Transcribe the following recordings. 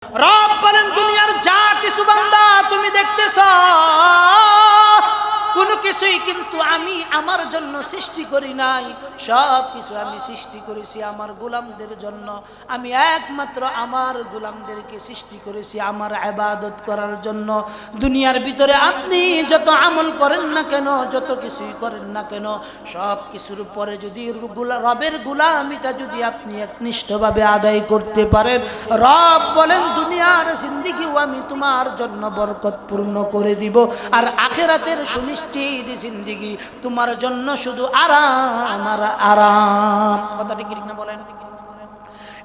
রব বলেন দুনিয়ার যা কিছু বান্দা তুমি দেখতেছ কোনো কিছুই কিন্তু আমি আমার জন্য সৃষ্টি করি নাই, সব কিছু আমি সৃষ্টি করেছি আমার গোলামদের জন্য। আমি একমাত্র আমার গোলামদেরকে সৃষ্টি করেছি আমার ইবাদত করার জন্য। দুনিয়ার ভিতরে আপনি যত আমল করেন না কেন, যত কিছুই করেন না কেন, সব কিছুর পরে যদি রবের গোলামিটা যদি আপনি একনিষ্ঠভাবে আদায় করতে পারেন, রব বলেন দুনিয়ার জিন্দেগিও আমি তোমার জন্য বরকতপূর্ণ করে দিব, আর আখিরাতের সুনিশ্চিত জিন্দেগি তোমার জন্য শুধু আরাম আর আরাম। কথাটি ঠিক না বলেন?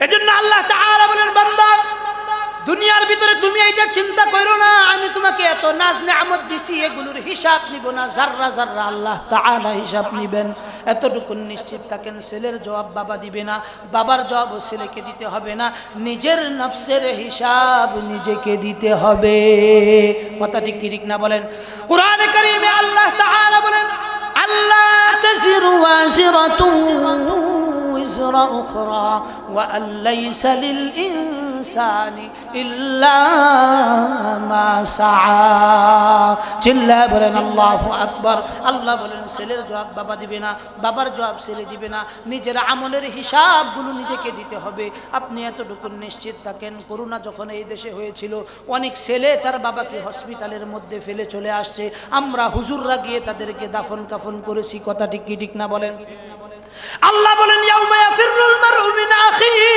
এজন্য আল্লাহ তাআলা বলেন বান্দা দুনিয়ার ভিতরে তুমি এইটা চিন্তা করো না আমি তোমাকে এত নাজ নেয়ামত দিছি, এগুলোর হিসাব নিব না, জাররা জাররা আল্লাহ তাআলা হিসাব নিবেন। এতটুকু নিশ্চিত থাকেন ছেলের জবাব বাবা দিবে না, বাবার জবাবও ছেলেকে দিতে হবে না, নিজের নফসের হিসাব নিজেকে দিতে হবে। কথা ঠিক ঠিক না বলেন? কোরআনে কারীমে আল্লাহ তাআলা বলেন আল্লাহ তাজিরু ওয়াজিরাতুন وزر أخرى وأن ليس للإنسان إلا ما سعى। চিল্লা বলেন আল্লাহু আকবার। আল্লাহ বলেন ছেলের জবাব বাবা দিবে না, বাবার জবাব ছেলে দিবে না, নিজের আমলের হিসাবগুলো নিজেকে দিতে হবে। আপনি এতটুকু নিশ্চিত থাকেন করোনা যখন এই দেশে হয়েছিল অনেক ছেলে তার বাবাকে হসপিটালের মধ্যে ফেলে চলে আসছে, আমরা হুজুররা গিয়ে তাদেরকে দাফন কাফন করেছি। কথা ঠিক কি ঠিক না বলেন? আল্লাহ বলেন ইয়াউমা ইয়াফিরুল মারউ মিন আখিহি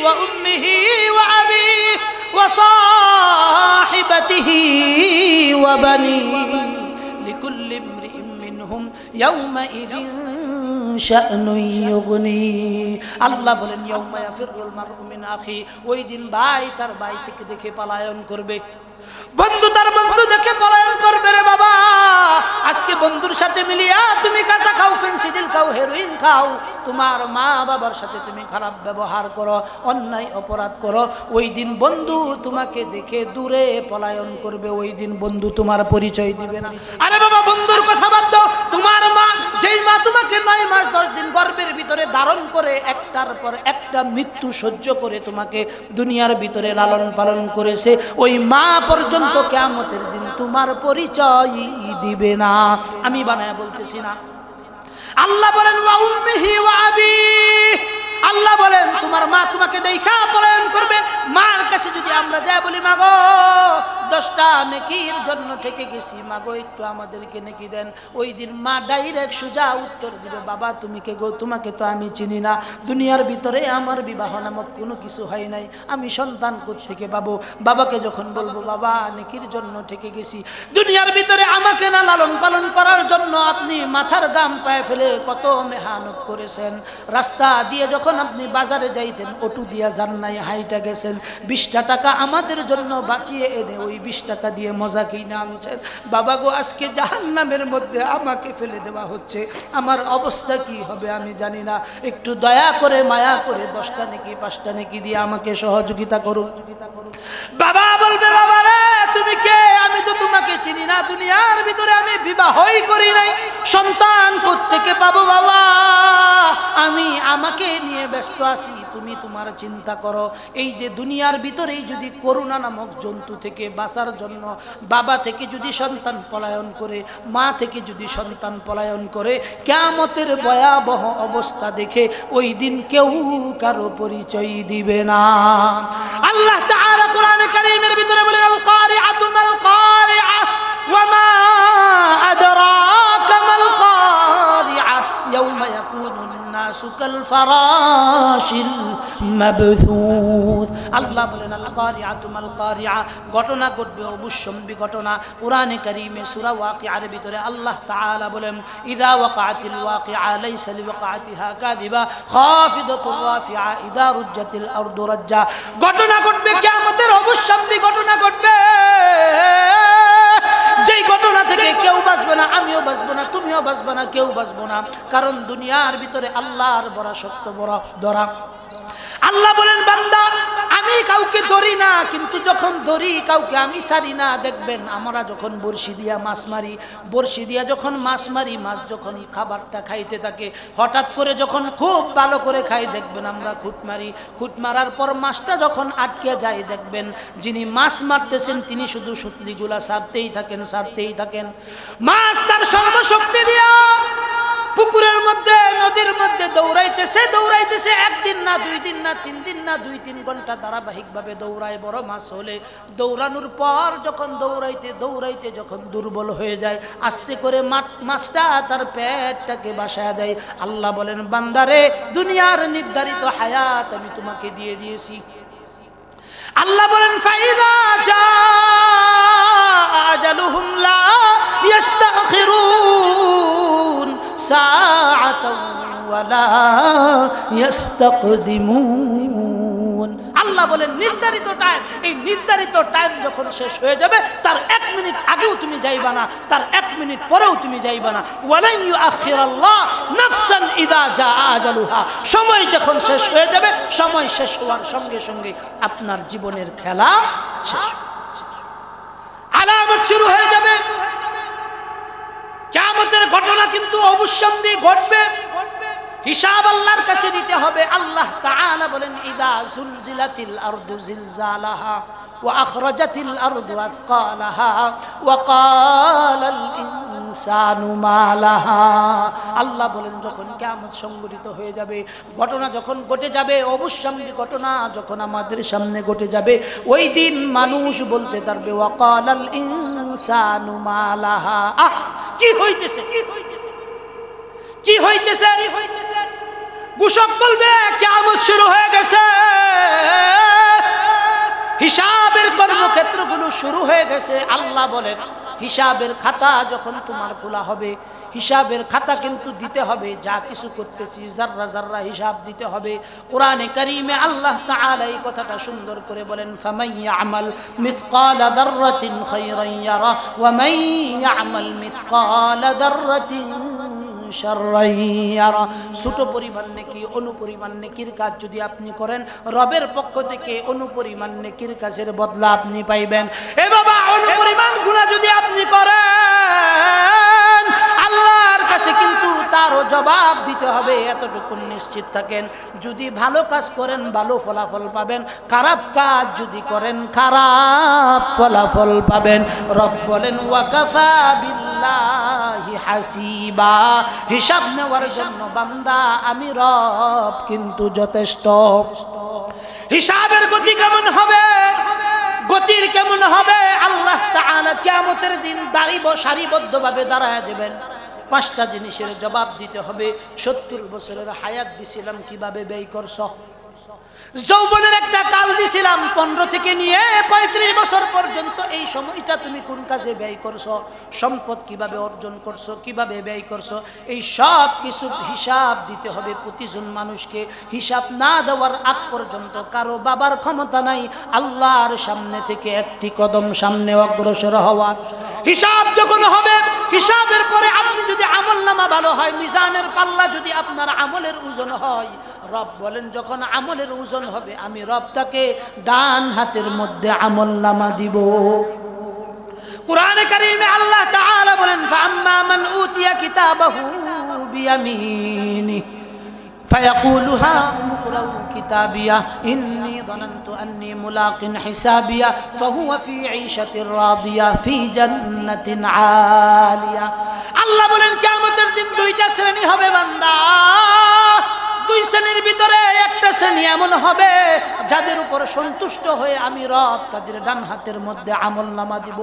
ওয়া উম্মিহি ওয়া আবিহি ওয়া সাহিবাতিহি ওয়া বানিহি লিকুল্লি ইমরিইন মিনহুম ইয়াউমা ইযিন শাআনুন ইউগনি। আল্লাহ বলেন ইয়াউমা ইয়াফিরুল মারউ মিন আখিহি, ওই দিন ভাই তার ভাই থেকে দেখে পলায়ন করবে, বন্ধু তার বন্ধু দেখে পলায়ন করবে। রে বাবা আজকে বন্ধুর সাথে মিলিয়া তুমি গাঁজা খাও, ফেন্সিডিল খাও, হেরোইন খাও, তোমার মা বাবার সাথে তুমি খারাপ ব্যবহার করো, অন্যায় অপরাধ করো, ওই দিন বন্ধু তোমাকে দেখে দূরে পলায়ন করবে, ওই দিন বন্ধু তোমার পরিচয় দিবে না। আরে বাবা বন্ধুর কথা বাদ দাও, তোমার মা যেই মা তোমাকে 9 মাস 10 দিন গর্ভের ভিতরে ধারণ করে একটার পর একটা মৃত্যু সহ্য করে তোমাকে দুনিয়ার ভিতরে লালন পালন করেছে, ওই মা পর্যন্ত কিয়ামতের দিন তোমার পরিচয় দিবে না। আমি বানায়া বলতেছি না। আল্লাহ বলেন ওয়া উম্মিহি ওয়া আবিহি, আল্লাহ বলেন তোমার মা তোমাকে দেখা পলায়ন করবে। মার কাছে যদি আমরা যাই বলি মা গো 10টা নেকির জন্য থেকে গেছি, মা গো একটু আমাদেরকে নেকি দেন, ওই দিন মা ডাইরেক্ট সোজা উত্তর দিবে বাবা তুমি কে গো, তোমাকে তো আমি চিনি না, দুনিয়ার ভিতরে আমার বিবাহ নামক কোনো কিছু হয় নাই, আমি সন্তান কোত্থেকে পাবো। বাবাকে যখন বলবো বাবা নেকির জন্য থেকে গেছি, দুনিয়ার ভিতরে আমাকে না লালন পালন করার জন্য আপনি মাথার গাম পায়ে ফেলে কত মেহনত করেছেন, রাস্তা দিয়ে যখন আপনি বাজারে যাইতেন অটো দিয়া যান নাই, হাইটা গেছেন, 20টা টাকা আমাদের জন্য বাঁচিয়ে এনে ওই 20 টাকা দিয়ে মজা কিনে আনছেন। বাবা গো আজকে জাহান্নামের মধ্যে আমাকে ফেলে দেওয়া হচ্ছে, আমার অবস্থা কি হবে আমি জানি না, একটু দয়া করে মায়া করে 10টা নেকি 5টা নেকি দিয়ে আমাকে সহযোগিতা করুন। বাবা বলবে বাবা রে তুমি কে, আমি তো তোমাকে চিনি না, দুনিয়ার ভিতরে আমি বিবাহই করি নাই, সন্তান কোত্থেকে পাবো বাবা, আমি আমাকে নিয়ে ব্যস্ত আছি, তুমি তোমার চিন্তা করো। এই যে দুনিয়ার ভিতরেই যদি করোনা নামক জন্তু থেকে বাঁচার জন্য বাবা থেকে যদি সন্তান পলায়ন করে, মা থেকে যদি সন্তান পলায়ন করে, কিয়ামতের ভয়াবহ অবস্থা দেখে ওই দিন কেউ কারো পরিচয় দিবে না। আল্লাহ তাআলা কোরআনে কারীমের ভিতরে বলেন আল কারিআতু মাল কারিআ ওয়া মা আদরাকা মাল কারিআ ইয়াউমা ইয়াকুনুন নাসু কাল ফারাশিল মাবথুথ। আল্লাহ বলেন আল কারিআতু মাল কারিআ, ঘটনা ঘটবে অবশ্যম্বী ঘটনা। কোরআনে কারীমে সূরা ওয়াকিআর ভিতরে আল্লাহ তাআলা বলেন ইযা ওয়াকাআতিল ওয়াকিআ লাইসা লিওয়াকাআতিহা কাযিবা খাফিদাতুর রাফিআ ইযা রুজ্জাতিল আরদু রাজ্জা। ঘটনা ঘটবে কিয়ামতের অবশ্যম্বী ঘটনা ঘটবে, যেই ঘটনা থেকে কেউ বাঁচবে না, আমিও বাঁচবো না, তুমিও বাঁচবে না, কেউ বাঁচবো না, কারণ দুনিয়ার ভিতরে আল্লাহর বড় সত্য বড় ধরা। আল্লাহ বলেন বান্দা আমি আমি কাউকে ধরি না, কিন্তু যখন ধরি কাউকে আমি ছাড়ি না। দেখবেন আমরা যখন বড়শি দিয়া মাছ মারি, বড়শি দিয়া যখন মাছ মারি, মাছ যখন খাবারটা খাইতে থাকে, হঠাৎ করে যখন খুব ভালো করে খাই, দেখবেন আমরা খুঁট মারি। খুঁট মারার পর মাছটা যখন আটকে যায়, দেখবেন যিনি মাছ মারতেছেন তিনি শুধু সুতলিগুলা ছাড়তেই থাকেন। মাছ তার সর্বশক্তি দিয়া পুকুরের মধ্যে, নদীর মধ্যে দৌড়াইতেছে। একদিন না, 2 দিন না, 3 দিন না, 2-3 ঘন্টা ধারাবাহিকভাবে দৌড়ায়। বড় মাছ হলে দৌড়ানোর পর যখন দৌড়াইতে যখন দুর্বল হয়ে যায়, আস্তে করে মাছটা তার পেটটাকে বাসায় দেয়। আল্লাহ বলেন, বান্দারে, দুনিয়ার নির্ধারিত হায়াত আমি তোমাকে দিয়ে দিয়েছি। আল্লাহ বলেন, ফাইদা জাআ আজালুহুম লা ইস্তাখিরুন সাআতাও ওয়ালা ইস্তাকদিমুন। আল্লাহ বলেন, নির্ধারিত টাইম, এই নির্ধারিত টাইম যখন শেষ হয়ে যাবে, তার 1 মিনিট আগেও তুমি যাইবা না, তার 1 মিনিট পরেও তুমি যাইবা না। ওয়ালা ইউআখিরাল্লাহ নাফসান ইযা জাআ আজালুহা। সময় যখন শেষ হয়ে যাবে, সময় শেষ হওয়ার সঙ্গে সঙ্গে আপনার জীবনের খেলা শেষ, আলামত শুরু হয়ে যাবে। কিয়ামতের ঘটনা কিন্তু অবশ্যই ঘটবে। হিসাব আল্লাহর কাছে দিতে হবে। আল্লাহ তাআলা বলেন, ইদা জুলজিলাতিল আরদু জিলজালাহা ওয়া আখরাজাতিল আরদু আথকালাহা ওয়া ক্বালাল ইনসানু মা লাহা। আল্লাহ বলেন, যখন কিয়ামত সংঘটিত হয়ে যাবে, ঘটনা যখন ঘটে যাবে, অবশ্যই ঘটনা যখন আমাদের সামনে ঘটে যাবে, ওই দিন মানুষ বলতে পারবে, ওয়া ক্বালাল ইনসানু মা লাহা। কি হইতেছে? ঘোষক বলবে, কিয়ামত শুরু হয়ে গেছে, হিসাবের কর্মক্ষেত্রগুলো শুরু হয়ে গেছে। আল্লাহ বলেন, হিসাবের খাতা যখন তোমার খোলা হবে, হিসাবের খাতা কিন্তু দিতে হবে। যা কিছু করতেছি জাররা জাররা হিসাব দিতে হবে। কোরআনে কারীমে আল্লাহ তাআলা এই কথাটা সুন্দর করে বলেন, ফামান ইয়ামাল মিসকালা দাররাতিন খায়রান ইয়ারা ওয়া মান ইয়ামাল মিসকালা দাররাতিন ছোট পরিমাণ নেকি, অনুপরিমাণ নেকির কাজ যদি আপনি করেন, রবের পক্ষ থেকে অনুপরিমাণ নেকির কাজের বদলা আপনি পাইবেন। এ বাবা, অনুপরিমাণ গুনাহ যদি আপনি করেন, আল্লাহর কাছে কিন্তু তারও জবাব দিতে হবে। এতটুকু নিশ্চিত থাকেন, যদি ভালো কাজ করেন ভালো ফলাফল পাবেন, খারাপ কাজ যদি করেন খারাপ ফলাফল পাবেন। রব বলেন, ওয়াকাফা বিল্লাহি হাসিবা। হিসাব নেওয়ার জন্য বান্দা আমি রব কিন্তু যথেষ্ট। হিসাবের গতি কেমন হবে? গতির কেমন হবে? আল্লাহ তাআলা কিয়ামতের দিন সারিবদ্ধভাবে দাঁড়ায় দেবেন। 5টা জিনিসের জবাব দিতে হবে। 70 বছরের হায়াত দিছিলাম, কিভাবে ব্যয় করছ? যৌবনের একটা কাল দিছিলাম 15 থেকে নিয়ে 35 বছর পর্যন্ত, এই সময়টা তুমি কোন কাজে ব্যয় করছো? সম্পদ কিভাবে অর্জন করছো, কিভাবে ব্যয় করছো? এই সব কিছু হিসাব দিতে হবে প্রতিজন মানুষকে। হিসাব না দেওয়ার আগ পর্যন্ত কারো বাবার ক্ষমতা নাই আল্লাহর সামনে থেকে একটি কদম সামনে অগ্রসর হওয়ার। হিসাব যখন হবে, হিসাবের পরে আপনি যদি আমলনামা ভালো হয়, মিজানের পাল্লা যদি আপনার আমলের ওজন হয়, রব বলেন, যখন আমলের ওজন হবে আমি রব তাকে ডান হাতের মধ্যে আমলনামা দিব। কুরআনে কারীমে আল্লাহ তাআলা বলেন, ফাআম্মা মান উতিয়া কিতাবাহু বিয়ামিনি ফায়াকুলু হা উমকুরাউ কিতাবিয়া ইন্নী যানানতু আন্নী মুলাকিন হিসাবিয়া ফাহুয়া ফি ঈশাতির রাদিয়া ফি জান্নাতিন আলিয়া। আল্লাহ বলেন, কিয়ামতের দিন 2টা শ্রেণী হবে বান্দা। 2 শ্রেণীর ভিতরে একটা শ্রেণী এমন হবে যাদের উপর সন্তুষ্ট হয়ে আমি রব তাদের ডান হাতের মধ্যে আমলনামা দিব।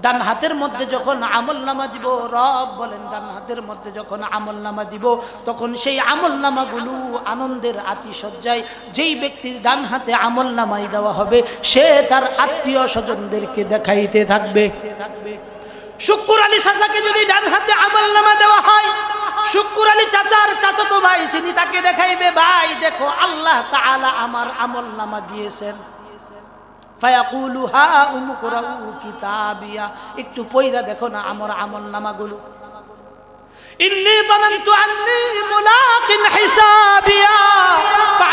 ডান হাতের মধ্যে যখন আমলনামা দিব, রব বলেন, ডান হাতের মধ্যে যখন আমলনামা দিব, তখন সেই আমলনামাগুলো আনন্দের আতিশয্যায় যেই ব্যক্তির ডান হাতে আমলনামাই দেওয়া হবে, সে তার আত্মীয় স্বজনদেরকে দেখাইতে থাকবে। শুক্কুর আলী চাচাকে যদি ডান হাতে আমলনামা দেওয়া হয়, শুক্কুর আলী চাচার চাচাতো ভাই তিনি তাকে দেখাইবে, ভাই দেখো আল্লাহ তাআলা আমার আমলনামা দিয়েছেন। ফায়াকুলু হা উমকুরাউ কিতাবিয়া, একটু পয়রা দেখো না আমার আমলনামাগুলো। ইন্নী যানানতু আন্নী মুলাকিন হিসাবিয়া,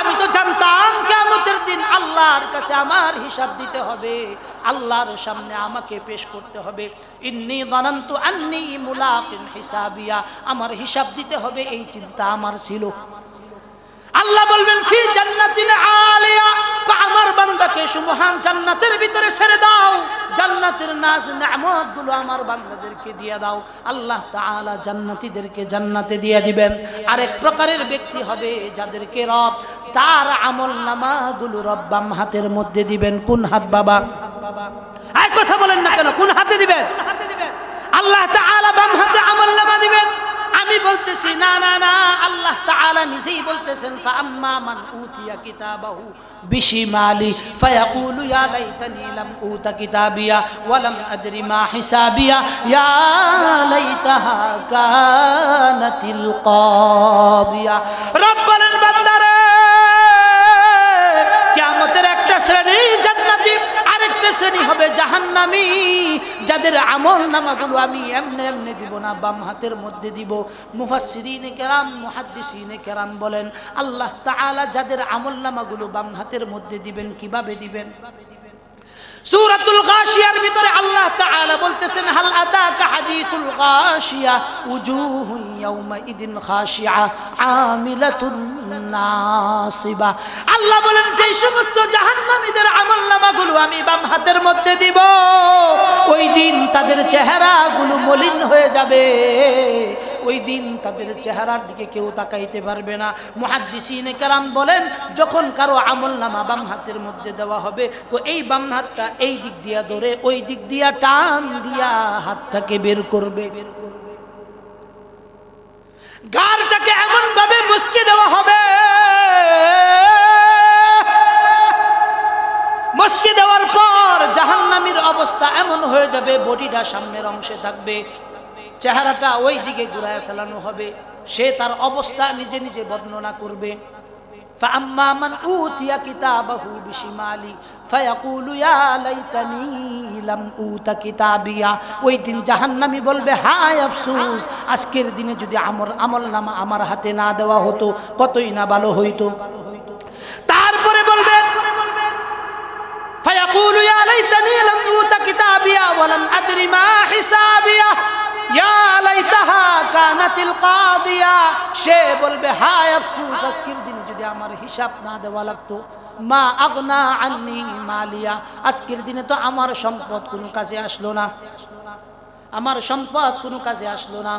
আমি তো জানতাম কিয়ামতের দিন আল্লাহর কাছে আমার হিসাব দিতে হবে, আল্লাহর সামনে আমাকে পেশ করতে হবে। ইন্নী যানানতু আন্নী মুলাকিন হিসাবিয়া, আমার হিসাব দিতে হবে এই চিন্তা আমার ছিল। আল্লাহ বলবেন ফি জান্নাতিন আলিয়া, আমার বান্দাকে সুমহান জান্নাতের ভিতরে ছেড়ে দাও, জান্নাতের নাজ নেয়ামত গুলো আমার বান্দাদেরকে দিয়ে দাও। আল্লাহ তাআলা জান্নাতীদেরকে জান্নাতে দিয়ে দিবেন। আরেক প্রকারের ব্যক্তি হবে যাদেরকে রব তার আমলনামা গুলো রব বাম হাতের মধ্যে দিবেন। কোন হাত বাবা? এই কথা বলেন না কেন, কোন হাতে দিবেন? আল্লাহ তাআলা বাম হাতে আমলনামা দিবেন। আমি বলতেছি না না না, আল্লাহ তাআলা নিজেই বলতেছেন ফাআম্মা মান উতিয়া কিতাবাহু বিশিমালি ফায়াকুলু ইয়া লাইতানি লাম উতা কিতাবিয়া ওয়া লাম আদরি মা হিসাবিয়া ইয়া লাইতাহা কানাতিল কাদিয়া। রব্বানের বান্দারে, কিয়ামতের একটা শ্রেণী জান্নাতি, আরেকটা শ্রেণী হবে জাহান্নামী, যাদের আমল নামাগুলো আমি এমনি এমনি দিব না, বাম হাতের মধ্যে দিব। মুফাসসিরিনে কেরাম, মুহাদ্দিসিনে কেরাম বলেন আল্লাহ তাআলা যাদের আমল নামাগুলো বাম হাতের মধ্যে দিবেন, কিভাবে দিবেন? সূরাতুল গাশিয়ার ভিতরে আল্লাহ তাআলা বলতেছেন হাল আতাকা হাদিসুল গাশিয়া উজুহু ইয়াউমা ইদিন খাশিয়া আমিলাতুন নাসিবা। আল্লাহ বলেন যে সমস্ত জাহান্নামীদের আমলনামাগুলো আমি বাম হাতের মধ্যে দিব, ওই দিন তাদের চেহারাগুলো মলিন হয়ে যাবে, ওই দিন তাদের চেহারার দিকে কেউ তাকাইতে পারবে না। মুহাদ্দিসিনে কেরাম বলেন যখন কারো আমলনামা বাম হাতের মধ্যে দেওয়া হবে, তো এই বাম হাতটা এই দিক দিয়া ধরে ওই দিক দিয়া টান দিয়া হাতটাকে বের করবে, গারটাকে এমন ভাবে মুচকে দেওয়া হবে, মুচকে দেওয়ার পর জাহান্নামীর অবস্থা এমন হয়ে যাবে, বডিটা সামনের অংশে থাকবে, চেহারাটা ওই দিকে ঘুরায় ফেলানো হবে, সে তার অবস্থা নিজে নিজে বর্ণনা করবে। ফাআম্মা মান উতিয়া কিতাবাহু বিশিমালি ফায়াকুলু ইয়া লাইতানি লাম উতা কিতাবিয়া। ওই দিন জাহান্নামী বলবে হায় আফসোস, আজকের দিনে যদি আমলনামা আমার হাতে না দেওয়া হতো কতই না ভালো হইতো। তারপরে বলবে ফায়াকুলু ইয়া লাইতানি লাম উতা কিতাবিয়া ওয়া লাম আদরি মা হিসাবিয়া ইয়া লাইতাহা কানাতিল কাদিয়া। সে বলবে হায় আফসোস, আজকের দিনে যদি আমার হিসাব না দেওয়া লাগতো, মা আগনা আন্নি মালিয়া, আজকের দিনে তো আমার সম্পদ কোনো কাজে আসলো না, আমার সম্পদ কোনো কাজে আসলো না,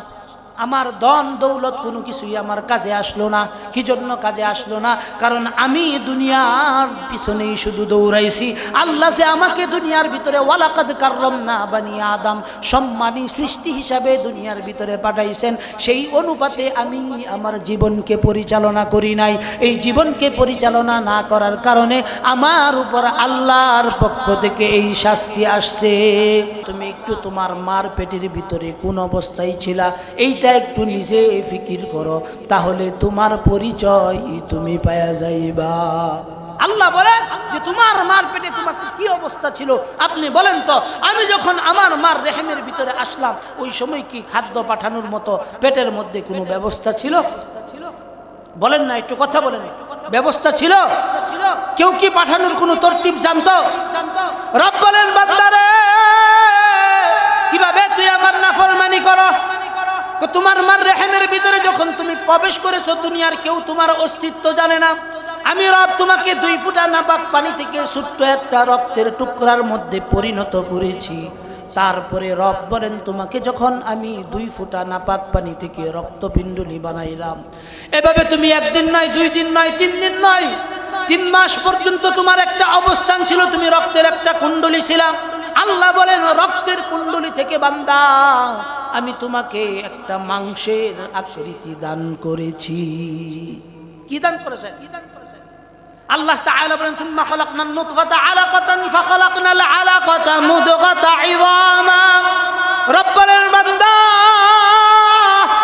আমার ধন দৌলত কোনো কিছুই আমার কাজে আসলো না। কি জন্য কাজে আসলো না? কারণ আমি দুনিয়ার পিছনেই শুধু দৌড়াইছি। আল্লাহ যে আমাকে দুনিয়ার ভিতরে ওয়ালাকাদ কাররামনা বানি আদম, সম্মানী সৃষ্টি হিসাবে দুনিয়ার ভিতরে পাঠাইছেন, সেই অনুপাতে আমি আমার জীবনকে পরিচালনা করি নাই। এই জীবনকে পরিচালনা না করার কারণে আমার উপর আল্লাহর পক্ষ থেকে এই শাস্তি আসছে। তুমি একটু তোমার মার পেটের ভিতরে কোন অবস্থায় ছিলা এইটা একটু নিজে ফিকির করো, তাহলে তোমার পরিচয় তুমি পাওয়া যাইবা। আল্লাহ বলে যে তোমার মার পেটে তোমার কি অবস্থা ছিল আপনি বলেন তো। আমি যখন আমার মার রেহেমের ভিতরে আসলাম, ওই সময় কি খাদ্য পাঠানোর মতো পেটের মধ্যে কোনো ব্যবস্থা ছিল? বলেন না, একটু কথা বলেন। ব্যবস্থা ছিল? কেউ কি পাঠানোর কোনো তরতিব জানতো? রব বলেন বান্দারে, কিভাবে তুই আমার নাফরমানি করো? তোমার মার রেহেমের ভিতরে যখন তুমি প্রবেশ করেছো, দুনিয়ার কেউ তোমার অস্তিত্ব জানে না। আমি রব তোমাকে 2 ফোঁটা নাপাক পানি থেকে ছোট্ট একটা রক্তের টুকরার মধ্যে পরিণত করেছি। তারপরে রব বলেন তোমাকে যখন আমি 2 ফোঁটা নাপাক পানি থেকে রক্তপিণ্ডুলি বানাইলাম, এভাবে তুমি 1 দিন নয়, 2 দিন নয়, 3 দিন নয়, 3 মাস পর্যন্ত তোমার একটা অবস্থান ছিল, তুমি রক্তের একটা কুণ্ডলী ছিলাম। আল্লাহ বলেন রক্তের কুণ্ডলী থেকে বান্দা আমি তোমাকে একটা মাংসের আকৃতি দান করেছি। কি দান করেছেন? আল্লাহ তাআলা বলেন সুম্মা খালাকনান নুতফাতা আলাকাতান ফাখালাকনাল আলাকাতা মুদগাতা ইযামা। রব্বুল বান্দা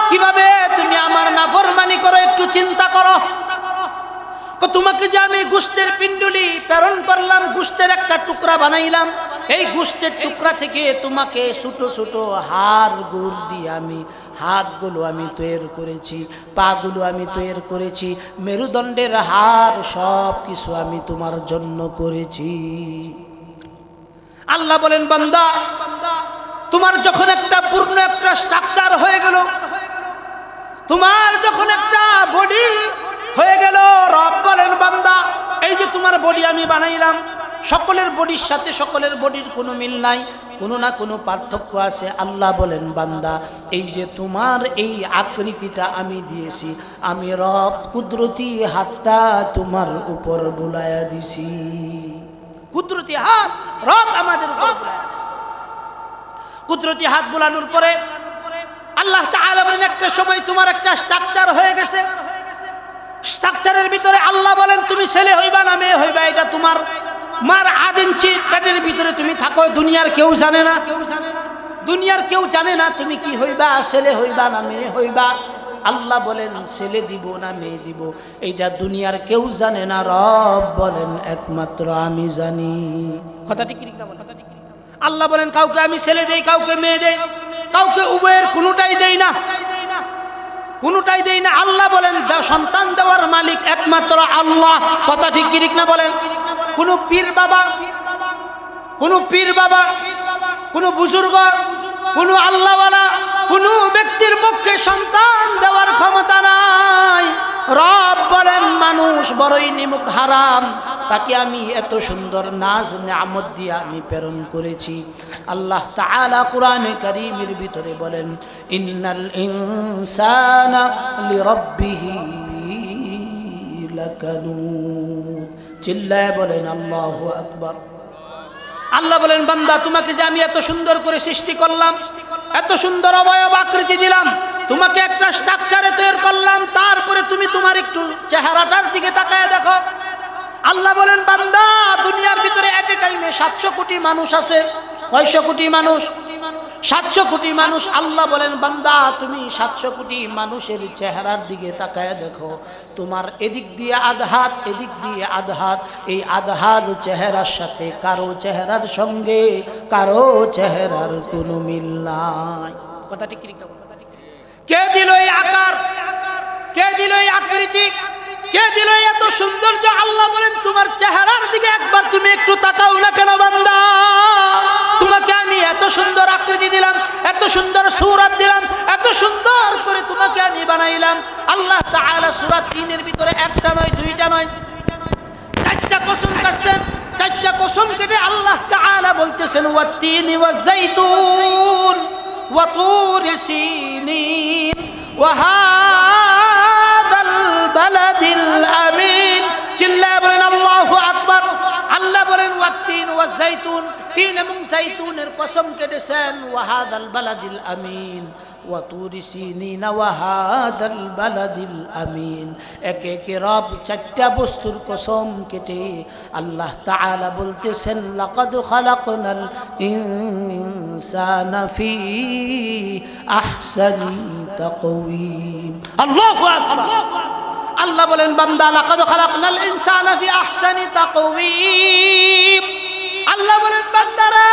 কিভাবে তুমি আমার নাফরমানি করো একটু চিন্তা করো। তোমাকে যে আমি গোশতের পিণ্ডুলি প্রেরণ করলাম, গোশতের একটা টুকরা বানাইলাম, এই গোশতের টুকরা থেকে তোমাকে ছোট ছোট হাড় গুড় দিয়ে আমি হাতগুলো আমি তৈরি করেছি, পাগুলো আমি তৈরি করেছি, মেরুদণ্ডের হাড় সব কিছু আমি তোমার জন্য করেছি। আল্লাহ বলেন বান্দা, তোমার যখন একটা পূর্ণ একটা স্ট্রাকচার হয়ে গেল, তোমার যখন একটা বডি হয়ে গেল, রব বলেন বান্দা এই যে তোমার বডি আমি বানাইলাম, সকলের বডির সাথে সকলের বডির কোনো মিল নাই, কোনো না কোনো পার্থক্য আছে। আল্লাহ বলেন বান্দা এই যে তোমার এই আকৃতিটা আমি দিয়েছি, আমি রব কুদরতি হাতটা তোমার উপর বুলাইয়া দিছি। কুদরতি হাত রব আমাদের উপর বুলাইয়া দিছে। কুদরতি হাত বুলানোর পরে আল্লাহ তাআলা বলেন একটা সময় তোমার একটা স্ট্রাকচার হয়ে গেছে, স্ট্রাকচারের ভিতরে আল্লাহ বলেন তুমি ছেলে হইবা না মেয়ে হইবা এটা তোমার মার 8 ইঞ্চি পেটের ভিতরে তুমি থাকো, দুনিয়ার কেউ জানে না, দুনিয়ার কেউ জানে না তুমি কি হইবা, ছেলে হইবা না মেয়ে হইবা। আল্লাহ বলেন ছেলে দিব না মেয়ে দিব এইটা দুনিয়ার কেউ জানে না, রব বলেন একমাত্র আমি জানি। কথাটি কি ঠিক না বলেন? আল্লাহ বলেন কাউকে আমি ছেলে দেই, কাউকে মেয়ে দেই, কাউকে উভয়ের কোনোটাই দেই না, কোনোটাই দেই না। আল্লাহ বলেন সন্তান দেওয়ার মালিক একমাত্র আল্লাহ। কথা ঠিক কি ঠিক না বলেন? কোন পীর বাবা, কোন পীর বাবা, কোন বুজুর্গ, কোন আল্লাহওয়ালা, কোন ব্যক্তির পক্ষে সন্তান দেওয়ার ক্ষমতা নাই। রব বলেন মানুষ বড়ই নিমুখ হারাম, তাকে আমি এত সুন্দর নাজ নিয়ামত দিয়ে আমি প্রেরণ করেছি। আল্লাহ তাআলা কোরআনে কারীমের ভিতরে বলেন ইন্নাল ইনসানা লিরাব্বিহি লাকানুদ। চিল্লায় বলেন আল্লাহু আকবার। আল্লাহ বলেন বান্দা তোমাকে যে আমি এত সুন্দর করে সৃষ্টি করলাম, এত সুন্দর অবয়ব আকৃতি দিলাম, তোমাকে একটা স্ট্রাকচারে তৈরি করলাম, তারপরে তুমি তোমার একটু চেহারাটার দিকে তাকায় দেখো। আল্লাহ বলেন বান্দা দুনিয়ার ভিতরে এট এ টাইমে 700 কোটি মানুষ আছে। 900 কোটি মানুষ? 700 কোটি মানুষ। আল্লাহ বলেন বান্দা তুমি 700 কোটি মানুষের চেহারার দিকে তাকায় দেখো, তোমার এদিক দিয়ে আধহাত, এদিক দিয়ে আধহাত, এই আধহাত চেহারার সাথে কারো চেহারার সঙ্গে কারো চেহারার কোনো মিল নাই। কথাটি কি ঠিক? কে দিল এই আকার, কে দিল এই আকৃতি, কে দিল এত সৌন্দর্য? আল্লাহ বলেন তোমার চেহারার দিকে একবার তুমি একটু তাকাও না কেন বান্দা? তোমাকে আমি এত সুন্দর আকৃতি দিলাম, এত সুন্দর সূরত দিলাম, এত সুন্দর করে তোমাকে আমি বানাইলাম। আল্লাহ তাআলা সূরা 3 এর ভিতরে একটা নয়, দুইটা নয়, 4টা কসম কাটছেন। 4টা কসম কেটে আল্লাহ তাআলা বলতেছেন ওয়াত-তিনি ওয়াজ-যাইতুন ওয়া তুরি সিনিন ওয়া হাদাল বালাদিল আমিন। চিল্লায় বলেন আল্লাহু আকবার। আল্লাহ বলেন ওয়াত-তিন ওয়াজ-যাইতুন, তিন এবং যাইতুনের কসম কেটেছেন, ওয়া হাদাল বালাদিল আমিন ওয়া তুরি সিনিন ওয়া হাদাল বালাদিল আমিন। একে একে রব 4টা বস্তুর কসম কেটে আল্লাহ তাআলা বলতেছেন লাকাদ খালাকনাল ইনসানা ফি আহসানি তাকওয়িম। আল্লাহু আকবার। আল্লাহ বলেন বান্দা লাকাদ খালাকনাল ইনসানা ফি আহসানি তাকওয়িম। আল্লাহ বলেন বান্দারা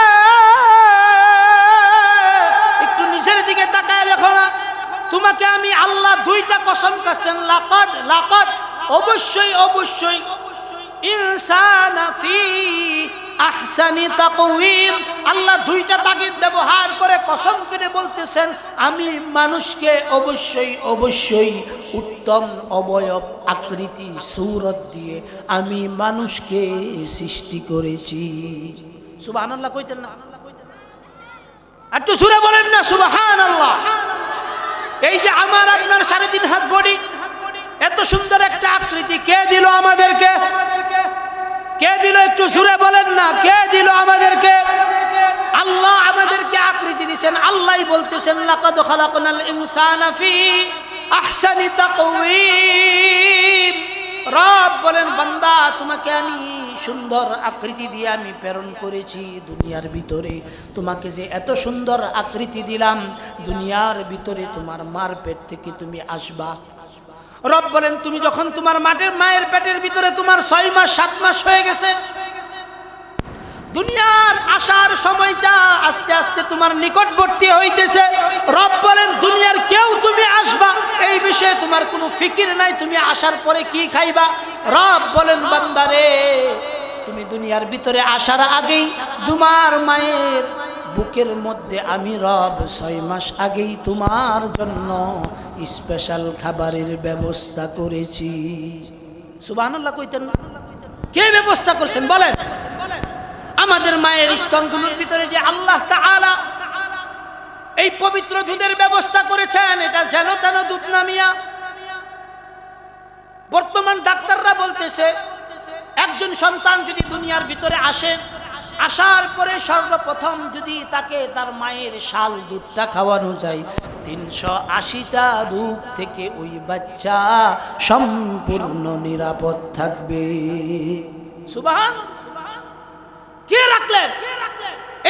একটু নিচের দিকে তাকায় দেখো না, তোমাকে আমি আল্লাহ 2টা কসম কাটছেন, লাকাদ, লাকাদ অবশ্যই অবশ্যই, ইনসানা ফি আহসানি তাকওয়িম। আল্লাহ 2টা তাগিদ ব্যবহার করে কসম করে বলতেছেন আমি মানুষকে অবশ্যই অবশ্যই উত্তম অবয়ব আকৃতি সূরত দিয়ে আমি মানুষকে সৃষ্টি করেছি। সুবহানাল্লাহ কইতেন না? একটু সুরে বলেন না সুবহানাল্লাহ। এই যে আমার আপনার 3.5 হাত বডি, এত সুন্দর একটা আকৃতি কে দিল আমাদেরকে? কে দিল? একটু সুরে বলেন না, কে দিল আমাদেরকে? আল্লাহ আমাদেরকে আকৃতি দিয়েছেন। আল্লাহই বলতেছেন লাকাদ খালাকনাল ইনসানা ফি আহসানি তাকওয়িম। রব বলেন বান্দা তোমাকে আমি সুন্দর আকৃতি দিয়ে আমি প্রেরণ করেছি দুনিয়ার ভিতরে। তোমাকে যে এত সুন্দর আকৃতি দিলাম, দুনিয়ার ভিতরে তোমার মার পেট থেকে তুমি আসবা। রব বলেন তুমি যখন তোমার মায়ের পেটের ভিতরে তোমার 6 মাস 7 মাস হয়ে গেছে, দুনিয়ার আসার সময়টা আস্তে আস্তে তোমার নিকটবর্তী হইতেছে। রব বলেন দুনিয়ার কেউ তুমি আসবা এই বিষয়ে তোমার কোনো ফিকির নাই, তুমি আসার পরে কি খাইবা। রব বলেন বান্দারে তুমি দুনিয়ার ভিতরে আসার আগেই তোমার মায়ের বুকের মধ্যে আমি রব 6 মাস আগেই তোমার জন্য স্পেশাল খাবারের ব্যবস্থা করেছি। সুবহানাল্লাহ কইতেন না? কে ব্যবস্থা করছেন বলেন? আমাদের মায়ের স্তনগুলোর ভিতরে যে আল্লাহ তাআলা এই পবিত্র দুধের ব্যবস্থা করেছেন, এটা যেন তেন দুধ নামিয়া। বর্তমান ডাক্তাররা বলতেছে একজন সন্তান যদি দুনিয়ার ভিতরে আসে, আসার পরে সর্বপ্রথম যদি তাকে তার মায়ের শাল দুধটা খাওয়ানো যায়, 380টা রোগ থেকে ওই বাচ্চা সম্পূর্ণ নিরাপদ থাকবে। সুবহানাল্লাহ। কে রাখলেন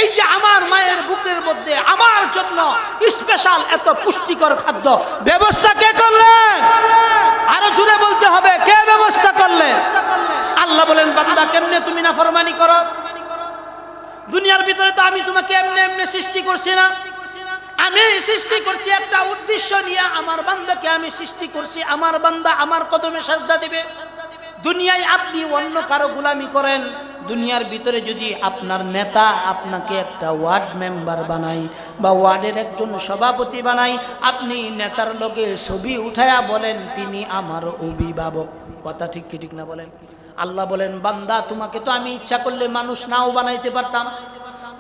এই যে আমার মায়ের বুকের মধ্যে আমার জন্য স্পেশাল এত পুষ্টিকর খাদ্য ব্যবস্থা কে করলেন? আরো জোরে বলতে হবে, কে ব্যবস্থা করলেন? আল্লাহ বলেন বান্দা কেমনে তুমি নাফরমানি করো? দুনিয়ার ভিতরে তো আমি তোমাকে এমনি এমনি সৃষ্টি করছি না, আমি সৃষ্টি করছি একটা উদ্দেশ্য নিয়ে। আমার বান্দাকে আমি সৃষ্টি করছি, আমার বান্দা আমার কদমে সাজদা দিবে। দুনিয়ায় আপনি অন্য কারো গোলামি করেন, দুনিয়ার ভিতরে যদি আপনার নেতা আপনাকে একটা ওয়ার্ড মেম্বার বানায় বা ওয়ার্ডের একজন সভাপতি বানায়, আপনি নেতার লগে ছবি উঠায়া বলেন তিনি আমার অভিভাবক। কথা ঠিক কি ঠিক না বলেন? আল্লাহ বলেন বান্দা তোমাকে তো আমি ইচ্ছা করলে মানুষ নাও বানাইতে পারতাম,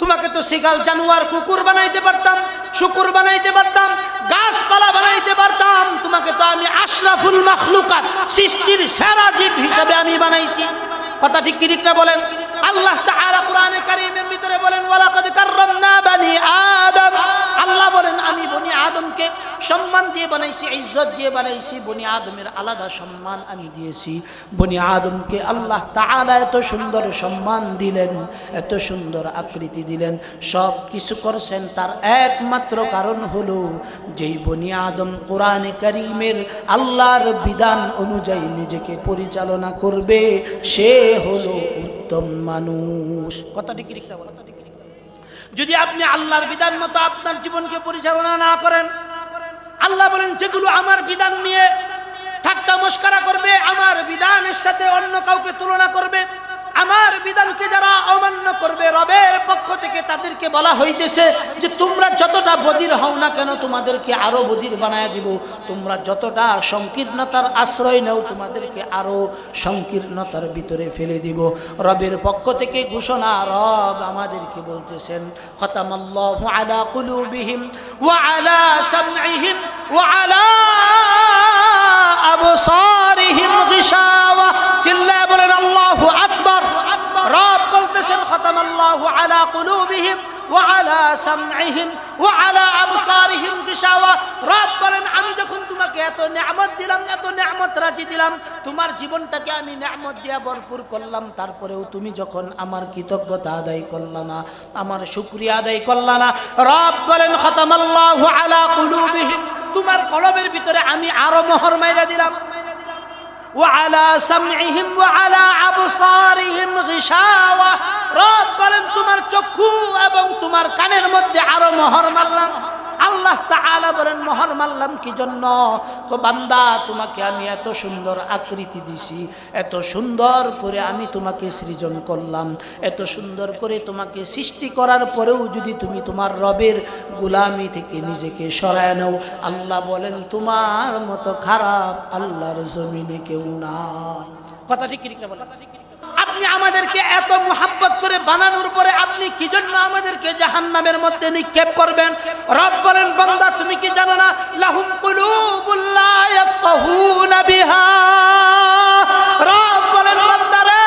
তোমাকে তো শিকাল জানোয়ার কুকুর বানাইতে পারতাম, শুকুর বানাইতে পারতাম, গাছপালা বানাইতে পারতাম। তোমাকে তো আমি আশরাফুল মাখলুকাত সৃষ্টির সেরা জীব হিসেবে আমি বানাইছি। কথা ঠিক কি ঠিক না বলেন? আল্লাহ তাআলা কোরআনে কারীমের ভিতরে বলেন ওয়ালাকাদ কাররামনা বানি আদম। আল্লাহ বলেন আমি বনি আদমকে সম্মান দিয়ে বানাইছি, ইজ্জত দিয়ে বানাইছি। বনি আদমের আলাদা সম্মান আমি দিয়েছি। বনি আদমকে আল্লাহ তাআলা এত সুন্দর সম্মান দিলেন, এত সুন্দর আকৃতি দিলেন, সব কিছু করছেন। তার একমাত্র কারণ হলো যেই বনি আদম কোরআনে কারীমের আল্লাহর বিধান অনুযায়ী নিজেকে পরিচালনা করবে, সে হলো উত্তম মানুষ। কথা ঠিক ঠিক না বলেন? যদি আপনি আল্লাহর বিধান মতো আপনার জীবনকে পরিচালনা না করেন, আল্লাহ বলেন যেগুলো আমার বিধান নিয়ে ঠাট্টা মস্করা করবে, আমার বিধানের সাথে অন্য কাউকে তুলনা করবে, আমার বিধানকে যারা অমান্য করবে, রবের পক্ষ থেকে তাদেরকে বলা হইতেছে যে তোমরা যতটা বধির হও না কেন তোমাদেরকে আরো বধির বানায় দিব, তোমরা যতটা সংকীর্ণতার আশ্রয় নাও তোমাদেরকে আরো সংকীর্ণতার ভিতরে ফেলে দিব। রবের পক্ষ থেকে ঘোষণা, রব আমাদেরকে বলতেছেন খতামাল্লাহু আলা কুলুবিহিম ওয়া আলা সামঈহিম ওয়া আলা আবসারিহিম গিশাওয়া। চিল্লায়ে বলেন আল্লাহু আকবার। রব বলতেছেন খতামাল্লাহু আলা কুলুবিহিম ওয়া আলা সামঈহিম ওয়া আলা আবসারিহিম গিশাওয়া। রব বলেন আমি যখন তোমাকে এত নিয়ামত দিলাম, এত নিয়ামত রাজি দিলাম, তোমার জীবনটাকে আমি নিয়ামত দিয়া ভরপুর করলাম, তারপরেও তুমি যখন আমার কৃতজ্ঞতা আদায় করলা না, আমার শুকরিয়া আদায় করলা না, রব বলেন খতামাল্লাহু আলা কুলুবিহিম, তোমার কলবের ভিতরে আমি আরো মোহর মাইরা দিলাম। وعلى سمعهم وعلى أبصارهم غشاوة। রব বলেন তোমার চক্ষু এবং তোমার কানের মধ্যে আরো মোহর মারলাম। আল্লাহ তাআলা বলেন মোহর মারলাম কি জন্য? বান্দা তোমাকে আমি এত সুন্দর আকৃতি দিছি, এত সুন্দর করে আমি তোমাকে সৃজন করলাম, এত সুন্দর করে তোমাকে সৃষ্টি করার পরেও যদি তুমি তোমার রবের গোলামি থেকে নিজেকে সরায় নাও, আল্লাহ বলেন তোমার মতো খারাপ আল্লাহর জমিনে কেউ না। কথা ঠিক ঠিক না বলেন? আপনি আমাদেরকে এত মুহাব্বত করে বানানোর পরে আপনি কি জন্য আমাদেরকে জাহান্নামের মধ্যে নিক্ষেপ করবেন? রব বলেন বান্দা তুমি কি জানো না লাহুম কুলুবুল লা ইয়াফকাহুনা বিহা। রব বলেন বান্দারে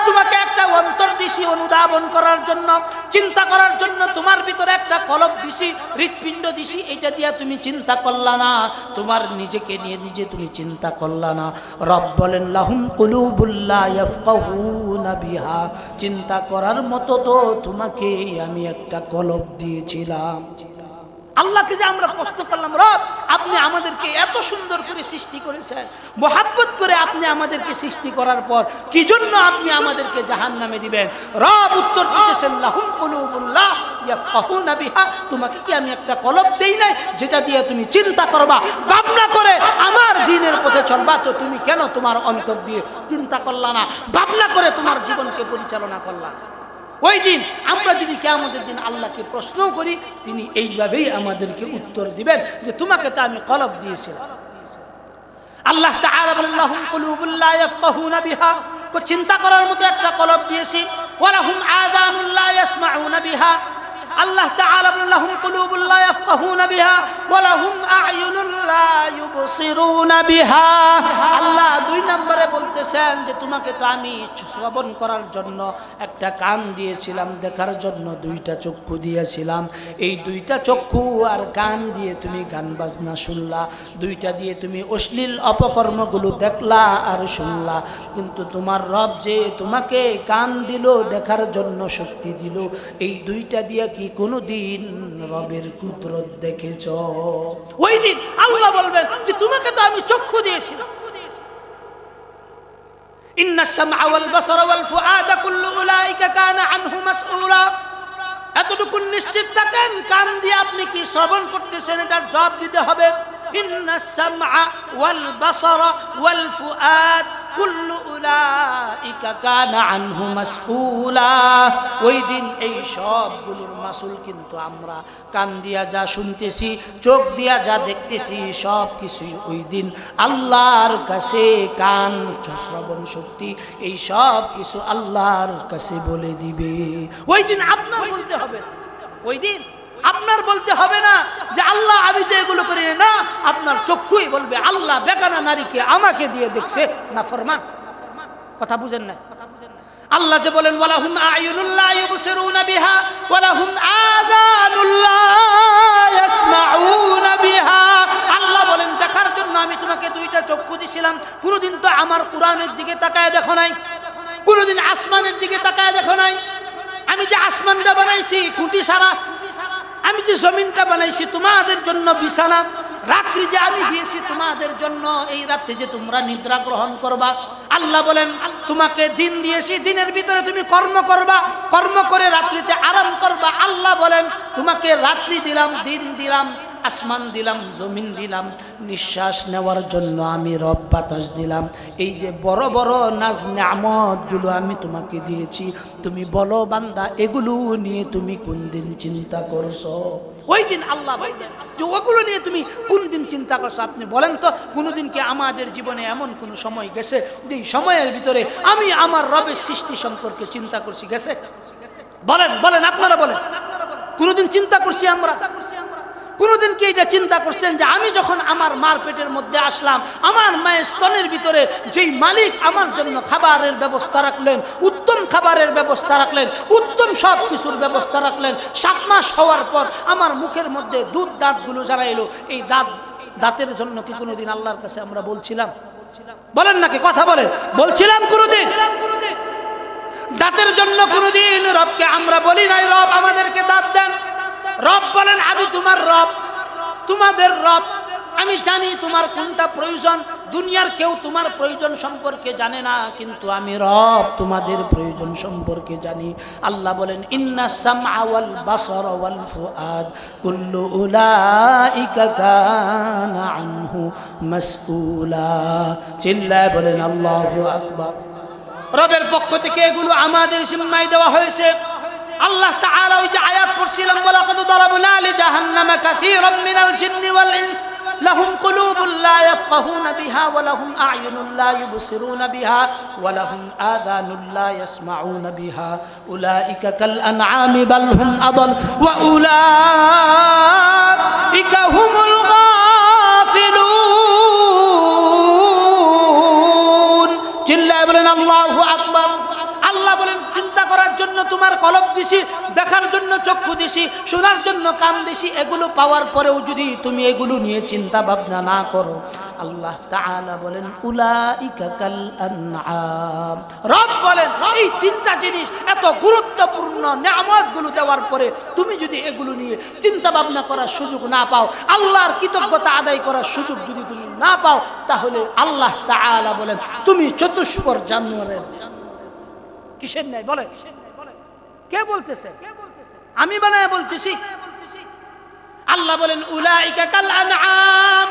তোমাকে একটা অন্তর দিছি অনুধাবন করার জন্য, চিন্তা করার জন্য, তোমার ভিতরে একটা কলব দিছি, হৃৎপিণ্ড দিছি, এটা দিয়া তুমি চিন্তা করলা না, তোমার নিজেকে নিয়ে নিজে তুমি চিন্তা করলা না। রব বলেন লাহুম কুলুবুল লা ইয়াফকাহুনা বিহা, চিন্তা করার মতো তো তোমাকে আমি একটা কলব দিয়েছিলাম। আল্লাহকে যে আমরা প্রশ্ন করলাম, রব আপনি আমাদেরকে এত সুন্দর করে সৃষ্টি করেছেন, মোহাব্বত করে আপনি আমাদেরকে সৃষ্টি করার পর কি জন্য আপনি আমাদেরকে জাহান্নামে দিবেন? রব উত্তর দিতেছেন, লাহুম কুলুবুল্লাহ ইয়াফকাহুনা বিহা, তোমাকে কি আমি একটা কলব দেই নাই যেটা দিয়ে তুমি চিন্তা করবা, ভাবনা করে আমার দ্বীনের পথে চলবা? তো তুমি কেন তোমার অন্তর দিয়ে চিন্তা করলা না, ভাবনা করে তোমার জীবনকে পরিচালনা করলা? ওই দিন আমরা যদি কিয়ামতের দিন আল্লাহকে প্রশ্ন করি, তিনি এইভাবেই আমাদেরকে উত্তর দিবেন যে তোমাকে তো আমি কলব দিয়েছিলাম। আল্লাহ তাআলা বলেন, লাহুম কুলুবুন লা ইয়াফকাহুনা বিহা, চিন্তা করার মতো একটা কলব দিয়েছি। ওয়া লাহুম আযানুন লা ইয়াসমাউনা বিহা, আল্লাহ তাআলা বলেন, লাহুম কুলুবুন লা ইয়াফকাহুনা বিহা ওয়া লাহুম আ'য়ুনুন লা ইউবসিরুনা বিহা। আল্লাহ দুই নম্বরে বলতেছেন যে তোমাকে তো আমি শ্রবণ করার জন্য একটা কান দিয়েছিলাম, দেখার জন্য দুইটা চক্ষু দিয়েছিলাম। এই দুইটা চক্ষু আর কান দিয়ে তুমি গান বাজনা শুনলা, দুইটা দিয়ে তুমি অশ্লীল অপকর্মগুলো দেখলা আর শুনলা। কিন্তু তোমার রব যে তোমাকে কান দিল, দেখার জন্য শক্তি দিল, এই দুইটা দিয়ে কি কোনদিন রবের কুদরত দেখেছ? ওই দিন আল্লাহ বলবেন যে তোমাকে তো আমি চক্ষু দিয়েছি। ইন্নাস সামআ ওয়াল বাসারা ওয়াল ফুআদা কুল্লু উলাইকা কানা আনহু মাসউলা। এতটুকু নিশ্চিত থাকেন, কান দিয়ে আপনি কি শ্রবণ করতেছেন এটার জবাব দিতে হবে। ইন্নাস সামআ ওয়াল বাসারা ওয়াল ফুআদ কুল্লু উলাইকা কানা আনহু মাসউলা। ওই দিন এই সবগুলোর মাসুল কিন্তু আমরা, কান দিয়া যা শুনতেছি, চোখ দিয়া যা দেখতেছি, সব কিছুই ওই দিন আল্লাহর কাছে, কান শ্রবণ শক্তি এই সব কিছু আল্লাহর কাছে বলে দিবে। ওই দিন আপনার বলতে হবে, ওই দিন আপনার বলতে হবে না যে আল্লাহ আমি তো এগুলো করি না, আপনার চক্ষুই বলবে আল্লাহ বেগানা নারীকে আমাকে দিয়ে দেখছে না ফরমান। কথা বুঝেন না? আল্লাহ যে বলেন ওয়ালাহুম আ'য়ুনুন লা ইউবসিরুনা বিহা ওয়ালাহুম আযানুন লা ইয়াসমাউনা বিহা। আল্লাহ বলেন দেখার জন্য আমি তোমাকে দুইটা চক্ষু দিয়েছিলাম, কোনোদিন তো আমার কোরআনের দিকে তাকায় দেখো নাই, কোনোদিন আসমানের দিকে তাকায় দেখো নাই। আমি যে আসমানটা বানাইছি খুঁটি সারা, আমি যে জমিনটা বানাইছি তোমাদের জন্য বিছানা, রাত্রি যে আমি দিয়েছি তোমাদের জন্য, এই রাত্রি যে তোমরা নিদ্রা গ্রহণ করবা। আল্লাহ বলেন তোমাকে দিন দিয়েছি, দিনের ভিতরে তুমি কর্ম করবা, কর্ম করে রাত্রিতে আরাম করবা। আল্লাহ বলেন তোমাকে রাত্রি দিলাম, দিন দিলাম, আসমান দিলাম, জমিন দিলাম, নিঃশ্বাস নেওয়ার জন্য আমি রব বাতাস দিলাম। এই যে বড় বড় নাজ নিয়ামতগুলো আমি তোমাকে দিয়েছি, তুমি বলো বান্দা এগুলো নিয়ে তুমি কোন দিন চিন্তা করছো? ওই দিন আল্লাহ বলবেন যে ওগুলো নিয়ে তুমি কোন দিন চিন্তা করছো? আপনি বলেন তো কোনোদিন কি আমাদের জীবনে এমন কোনো সময় গেছে যে সময়ের ভিতরে আমি আমার রবের সৃষ্টি সম্পর্কে চিন্তা করছি? গেছে? বলেন বলেন, আপনারা বলেন, কোনোদিন চিন্তা করছি আমরা? কোনোদিন কি এটা চিন্তা করছেন যে আমি যখন আমার মার পেটের মধ্যে আসলাম, আমার মায়ের স্তনের ভিতরে যেই মালিক আমার জন্য খাবারের ব্যবস্থা রাখলেন, উত্তম খাবারের ব্যবস্থা রাখলেন, উত্তম সব কিছুর ব্যবস্থা রাখলেন, 7 মাস হওয়ার পর আমার মুখের মধ্যে দুধ দাঁতগুলো যারা এলো, এই দাঁতের জন্য কি কোনোদিন আল্লাহর কাছে আমরা বলছিলাম? বলেন নাকি? কথা বলেন, বলছিলাম কোনোদিন? দাঁতের জন্য কোনোদিন রবকে আমরা বলি নাই রব আমাদেরকে দাঁত দেন? রব বলেন আমি তোমার রব, তোমাদের রব, আমি জানি তোমার কোনটা প্রয়োজন। দুনিয়ার কেউ তোমার প্রয়োজন সম্পর্কে জানে না, কিন্তু আমি রব তোমাদের প্রয়োজন সম্পর্কে জানি। আল্লাহ বলেন ইন্নাস সামআ ওয়াল বাসারা ওয়াল ফুআদ কুল্লু উলাইকা কানা আনহু মাসউলা। চিল্লায় বলেন আল্লাহু আকবার। রবের পক্ষ থেকে এগুলো আমাদের জিম্মায় দেওয়া হয়েছে। আল্লাহ তাআলা ওই যে আয়াত পড়ছিলাম, ওয়ালাকাদ দারাবনা লিজাহান্নামা কাসীরাম মিনাল জিন্নি ওয়াল ইনস লাহুম কুলুবুন লা ইয়াফকাহুনা বিহা ওয়া লাহুম আ'য়ুনুন লা ইউবসিরুনা বিহা ওয়া লাহুম আযানুন লা ইয়াসমাউনা বিহা উলাইকা কাল আনআমি বাল হুম আদাল ওয়া উলাইকা হুমুল গাফিলুন। চিল্লায় বলেন আল্লাহু আকবার। আল্লাহ বলেন চিন্তা করার জন্য তোমার কলব দিছি, দেখার জন্য চক্ষু দিছি, শোনার জন্য কান দিছি, এগুলো পাওয়ার পরেও যদি তুমি এগুলো নিয়ে চিন্তা ভাবনা না করো, আল্লাহ তাআলা বলেন উলাইকা কাল আনআম। রব বলেন এই তিনটা জিনিস এত গুরুত্বপূর্ণ নিয়ামতগুলো দেওয়ার পরে তুমি যদি এগুলো নিয়ে চিন্তা ভাবনা করার সুযোগ না পাও, আল্লাহর কৃতজ্ঞতা আদায় করার সুযোগ যদি তুমি না পাও, তাহলে আল্লাহ তাআলা বলেন তুমি চতুষ্পদ জানোয়ারের কিসের নাই বলে? কে বলতেছে? আমি বানায় বলতেছি। আল্লাহ বলেন উলাইকা কাল আনআম।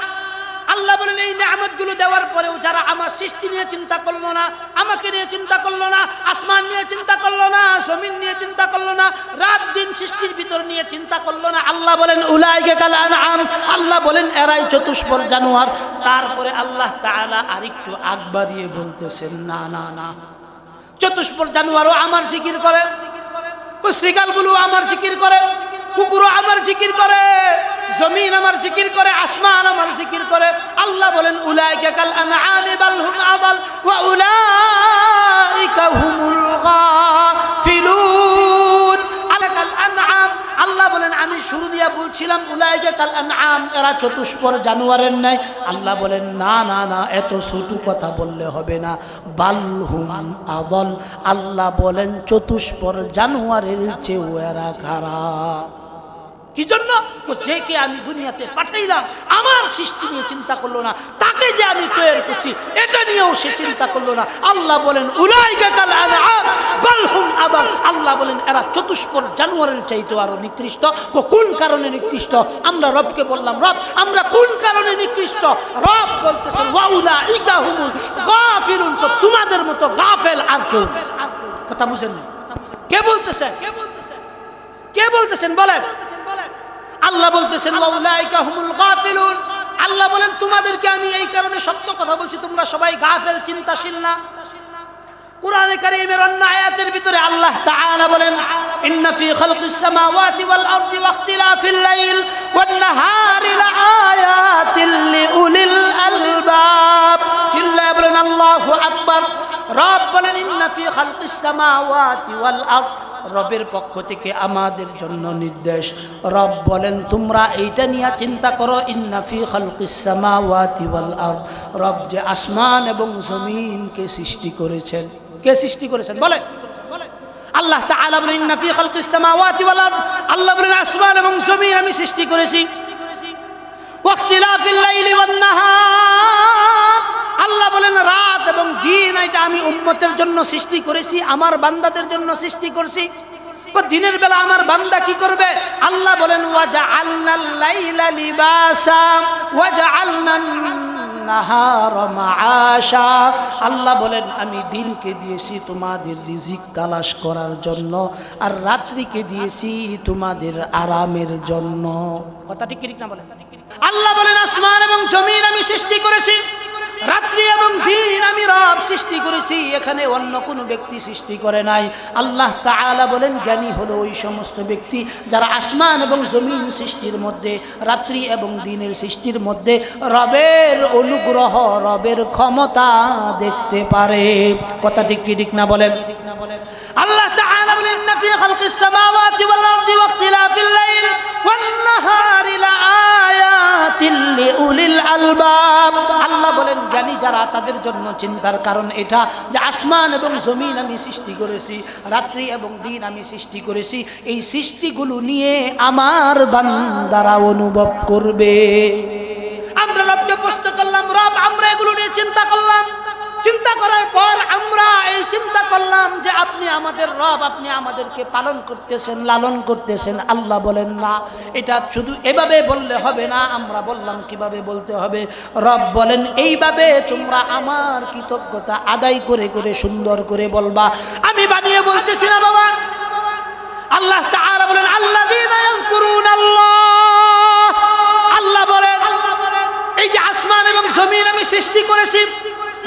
আল্লাহ বলেন এই নিয়ামতগুলো দেওয়ার পরেও যারা আমার সৃষ্টি নিয়ে চিন্তা করলো না, আমাকে নিয়ে চিন্তা করলো না, আসমান নিয়ে চিন্তা করলো না, জমিন নিয়ে চিন্তা করলো না, রাত দিন সৃষ্টির ভিতর নিয়ে চিন্তা করলো না, আল্লাহ বলেন উলাইকা কাল আনআম। আল্লাহ বলেন এরাই চতুষ্পদ জানোয়ার। তারপরে আল্লাহ তাআলা আরেকটু আগ বাড়িয়ে বলতেছেন না না না, চতুষ্পদ জানোয়ারও আমার জিকির করে, শ্রীকালগুলো আমার জিকির করে, কুকুরও আমার জিকির করে, জমিন আমার জিকির করে, আসমান আমার জিকির করে। আল্লাহ বলেন উলাইকা কাল আনআমি বাল হুম আদাল ওয়া উলাইকা হুমুল গাফিলুন। আলাকাল আনআম। আল্লাহ বলেন আমি শুরু দিয়া বলছিলাম উলাইকা কাল আনআম, এরা চতুষ্পদ জানোয়ারের নাই। আল্লাহ বলেন না না না, এত ছোট কথা বললে হবে না, বাল হুম আদাল। আল্লাহ বলেন চতুষ্পদ জানোয়ারের চেয়েও এরা খারাপ। কি জন্য? যে কে আমি দুনিয়াতে পাঠাইলাম আমার সৃষ্টি নিয়ে চিন্তা করলো না, তাকে যে আমি তৈরি করছি এটা নিয়েও সে চিন্তা করলো না। আল্লাহ বলেন উলাইকা কাল আনআম বাল হুম আদাল। আল্লাহ বলেন এরা চতুষ্পদ জানোয়ারের চাইতে আরো নিকৃষ্ট। কোন কারণে নিকৃষ্ট? আমরা রবকে বললাম রব আমরা কোন কারণে নিকৃষ্ট? রব বলতেছেন ওয়া উলাইকা হুমুল গাফিলুন। তো তোমাদের মতো গাফেল আর কেউ নেই। কথা বুঝেন না? কে বলতেছেন? কে বলতেছেন বলেন? আল্লাহ বলতেছেন ওয়াউলাইকা হুমুল গাফিলুন। আল্লাহ বলেন তোমাদেরকে আমি এই কারণে সত্য কথা বলছি, তোমরা সবাই গাফেল, চিন্তাশীল না। কুরআনে কারীমের অন্য আয়াতের ভিতরে আল্লাহ তাআলা বলেন ইন্না ফি খালকিস সামাওয়াতি ওয়াল আরদি ওয়া ইখতিলাফিল লাইল ওয়ান নাহারি লাআয়াতিল লিউলিল আলবাব। চিল্লায়ে বলেন আল্লাহু আকবার। রব বলেন ইন্না ফি খালকিস সামাওয়াতি ওয়াল আরদ, রবের পক্ষ থেকে আমাদের জন্য নির্দেশ। রব বলেন তোমরা এইটা নিয়ে চিন্তা করো, ইন্না ফি খালকিস সামাওয়াতি ওয়াল আরদ, রব যে আসমান এবং জমিনকে সৃষ্টি করেছেন। কে সৃষ্টি করেছেন বলে? আল্লাহ তাআলা বলেন ইন্না ফি খালকিস সামাওয়াতি ওয়াল আরদ, আল্লাহ বলেন আসমান এবং জমিন আমি সৃষ্টি করেছি। ওয়া ইখতিলাফিল লাইলি ওয়ান নাহার, আল্লাহ বলেন রাত এবং দিন এটা আমি উম্মতের জন্য সৃষ্টি করেছি, আমার বান্দাদের জন্য সৃষ্টি করেছি। দিনের বেলা আমার বান্দা কি করবে? আল্লাহ বলেন ওয়াজআলনাল লাইলা লিবাসা ওয়াজআলনান নাহারা মাআশা। আল্লাহ বলেন আমি দিনকে দিয়েছি তোমাদের রিজিক তালাশ করার জন্য, আর রাত্রিকে দিয়েছি তোমাদের আরামের জন্য। কথা ঠিক না বলেন? আল্লাহ বলেন আসমান এবং জমিন আমি সৃষ্টি করেছি, রাত্রি এবং দিন আমি রব সৃষ্টি করেছি, এখানে অন্য কোনো ব্যক্তি সৃষ্টি করে নাই। আল্লাহ তাআলা বলেন জ্ঞানী হলো ওই সমস্ত ব্যক্তি যারা আসমান এবং জমিন সৃষ্টির মধ্যে, রাত্রি এবং দিনের সৃষ্টির মধ্যে রবের অনুগ্রহ, রবের ক্ষমতা দেখতে পারে। কথা ঠিক না বলেন? আল্লাহ তাআলা বলেন ইন্না ফি খালকিস সামাওয়াতি ওয়াল আরদি ওয়া ইখতিলাফিল লাইল ওয়ান নাহারি লাআয়াতিল লিউলিল আলবাব। আল্লাহ বলেন জ্ঞানী যারা তাদের জন্য চিন্তার কারণ এটা যে আসমান এবং জমিন আমি সৃষ্টি করেছি, রাত্রি এবং দিন আমি সৃষ্টি করেছি, এই সৃষ্টিগুলো নিয়ে আমার বান্দারা অনুভব করবে। আমরা রবকে প্রশ্ন করলাম রব আমরা এগুলো নিয়ে চিন্তা করলাম, চিন্তা করার পর আমরা এই চিন্তা করলাম যে আপনি আমাদের রব, আপনি আমাদেরকে পালন করতেছেন, লালন করতেছেন। আল্লাহ বলেন না, এটা শুধু এভাবে বললে হবে না। আমরা বললাম কিভাবে বলতে হবে? রব বলেন এইভাবে তোমরা আমার কৃতজ্ঞতা আদায় করে করে সুন্দর করে বলবা। আমি বানিয়ে বলতেছি না বাবা। আল্লাহ তাআলা বলেন আল্লাযীনা ইয়াযকুরুনাল্লাহ। আল্লাহ বলেন এই যে আসমান এবং জমিন আমি সৃষ্টি করেছি,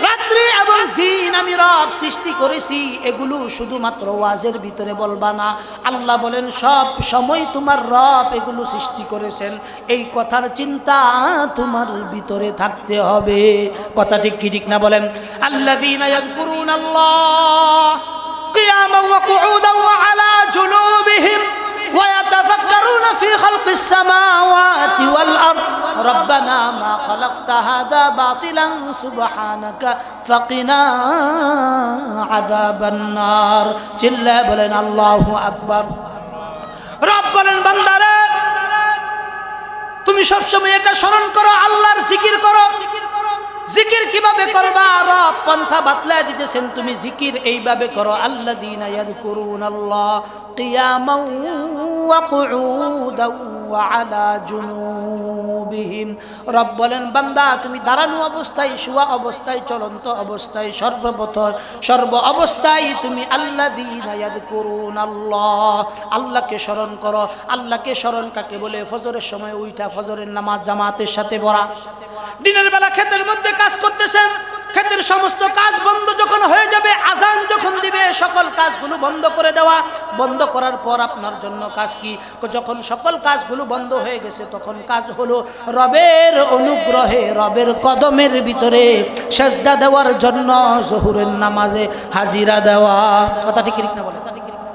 রাত্রি এবং দিন আমি রব সৃষ্টি করেছি, এগুলো শুধুমাত্র ওয়াজের ভিতরে বলবা না। আল্লাহ বলেন সব সময় তোমার রব এগুলো সৃষ্টি করেছেন, এই কথার চিন্তা তোমার ভিতরে থাকতে হবে। কথা ঠিক না বলেন? আল্লাযীনা ইয়াযকুরুনাল্লাহ قياما وقعودا وعلى جنوبهم ويتفكرون في خلق السماوات والأرض ربنا ما خلقت هذا باطلا سبحانك فقنا عذاب النار চিল্লা বলেন আল্লাহু আকবার রব বলেন বান্দারে তুমি সবসময় এটা স্মরণ করো আল্লাহর জিকির করো জিকির কিভাবে করবা রব পন্থা বাতলায় দিতেছেন তুমি জিকির এইভাবে করো আল্লাযীনা ইয়াযকুরুনাল্লাহ কিয়ামান ওয়া কুউদান ওয়া আলা জুনুবিহিম রব বলেন বান্দা তুমি দাঁড়ানো অবস্থায় শুয়া অবস্থায় চলন্ত অবস্থায় সর্ব অবস্থায় তুমি আল্লাযীনা ইয়াযকুরুনাল্লাহ আল্লাহকে স্মরণ করো আল্লাহকে স্মরণ কাকে বলে ফজরের সময় উঠা ফজরের নামাজ জামাতের সাথে পড়া দিনের বেলা ক্ষেতের মধ্যে কাজ করতেছেন ক্ষেতের সমস্ত কাজ বন্ধ যখন হয়ে যাবে আজান যখন দিবে সকল কাজগুলো বন্ধ করে দেওয়া বন্ধ করার পর আপনার জন্য কাজ কি যখন সকল কাজগুলো বন্ধ হয়ে গেছে তখন কাজ হলো রবের অনুগ্রহে রবের কদমের ভিতরে সেজদা দেওয়ার জন্য জোহরের নামাজে হাজিরা দেওয়া কথা ঠিক না বলেন